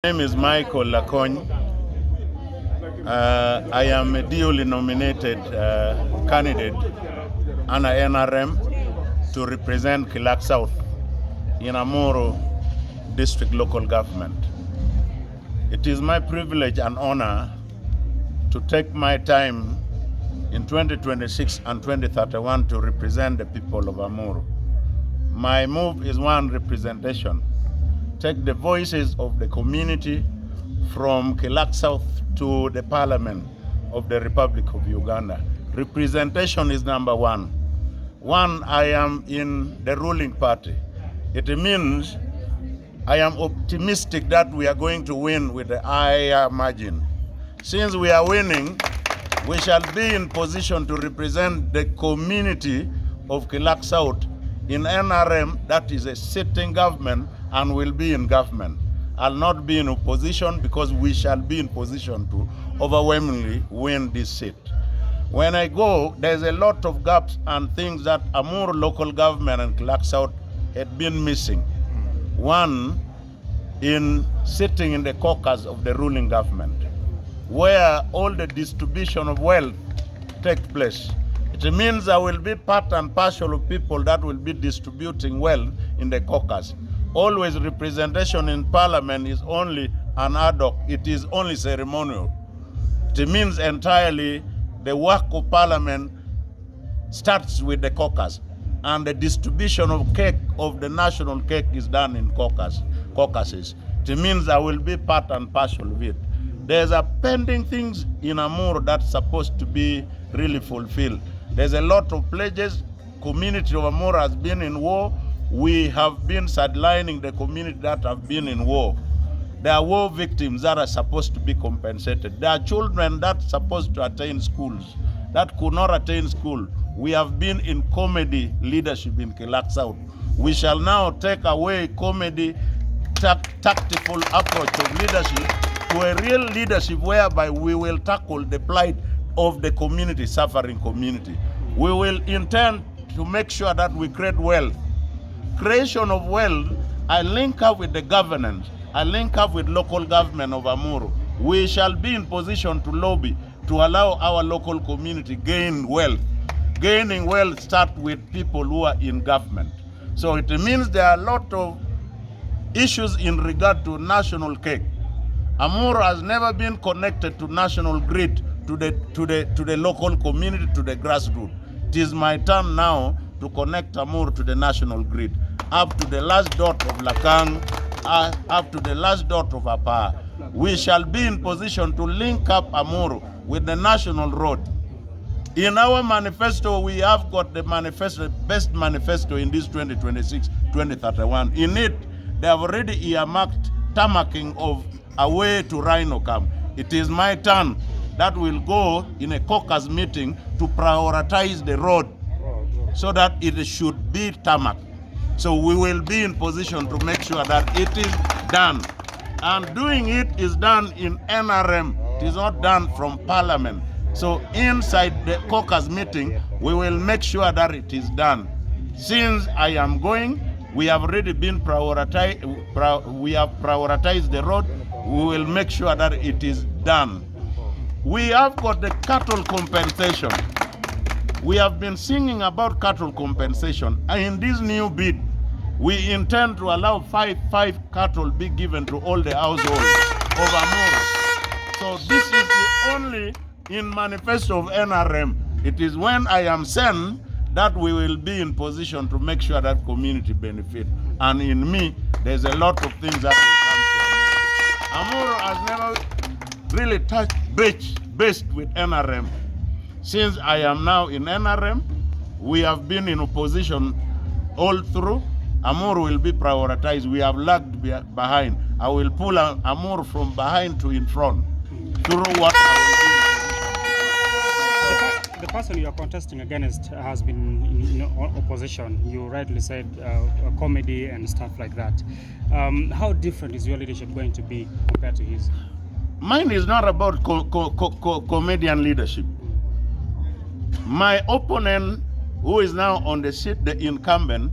My name is Micheal Lakony. I am a duly nominated candidate under NRM to represent Kilak-South in Amuru District Local Government. It is my privilege and honor to take my time in 2026 and 2031 to represent the people of Amuru. My move is one: representation. Take the voices of the community from Kilak-South to the Parliament of the Republic of Uganda. Representation is number one. One, I am in the ruling party. It means I am optimistic that we are going to win with a higher margin. Since we are winning, we shall be in position to represent the community of Kilak-South in NRM, that is a sitting government, and will be in government. I'll not be in opposition because we shall be in position to overwhelmingly win this seat. When I go, there's a lot of gaps and things that Amuru local government and Kilak-South had been missing. One, in sitting in the caucus of the ruling government, where all the distribution of wealth takes place. It means I will be part and parcel of people that will be distributing wealth in the caucus. Always representation in parliament is only an ad hoc, it is only ceremonial. It means entirely the work of parliament starts with the caucus, and the distribution of cake, of the national cake, is done in caucuses. It means I will be part and parcel of it. There's a pending things in Amuru that's supposed to be really fulfilled. There's a lot of pledges. Community of Amuru has been in war. We have been sidelining the community that have been in war. There are war victims that are supposed to be compensated. There are children that are supposed to attend schools that could not attend school. We have been in comedy leadership in Kilak-South. We shall now take away comedy tactical approach of leadership to a real leadership whereby we will tackle the plight of the community, suffering community. We will intend to make sure that we create wealth. Creation of wealth, I link up with the governance, I link up with local government of Amuru. We shall be in position to lobby to allow our local community gain wealth. Gaining wealth starts with people who are in government. So it means there are a lot of issues in regard to national cake. Amuru has never been connected to national grid, to the local community, to the grassroots. It is my turn now to connect Amuru to the national grid, up to the last dot of Lakony, up to the last dot of Apa. We shall be in position to link up Amuru with the national road. In our manifesto, we have got the manifesto, best manifesto in this 2026-2031. In it, they have already earmarked tarmacking of a way to Rhino Camp. It is my turn that will go in a caucus meeting to prioritize the road so that it should be tarmac. So we will be in position to make sure that it is done. And doing it is done in NRM. It is not done from parliament. So inside the caucus meeting, we will make sure that it is done. Since I am going, we have already been prioritized. We have prioritized the road. We will make sure that it is done. We have got the cattle compensation. We have been singing about cattle compensation. And in this new bid, we intend to allow five cattle be given to all the households of Amuru. So this is the only in manifesto of NRM. It is when I am sent that we will be in position to make sure that community benefit. And in me, there's a lot of things that will come to Amuru. Amuru has never really touched based with NRM. Since I am now in NRM, we have been in opposition all through. Amuru will be prioritized. We have lagged behind. I will pull Amuru from behind to in front through what I will do. The person you are contesting against has been in opposition. You rightly said comedy and stuff like that. How different is your leadership going to be compared to his? Mine is not about comedian leadership. My opponent, who is now on the seat, the incumbent,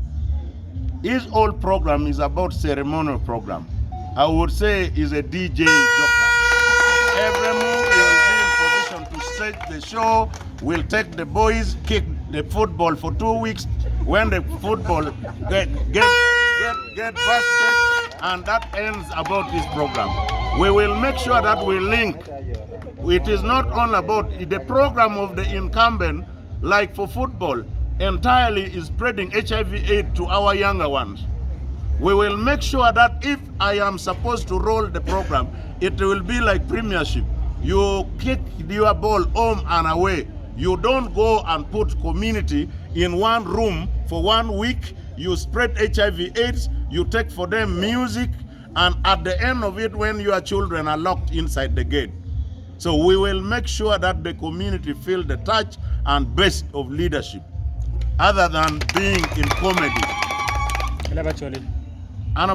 his whole program is about ceremonial program. I would say, is a DJ joker. Every move he will be in position to set the show. We'll take the boys, kick the football for 2 weeks. When the football get busted, and that ends about this program. We will make sure that we link. It is not all about the program of the incumbent, like for football, entirely is spreading HIV/AIDS to our younger ones. We will make sure that if I am supposed to roll the program, it will be like Premiership. You kick your ball home and away. You don't go and put community in one room for 1 week. You spread HIV/AIDS, you take for them music, and at the end of it, when your children are locked inside the gate. So we will make sure that the community feel the touch and best of leadership, other than being in comedy. Gilbert.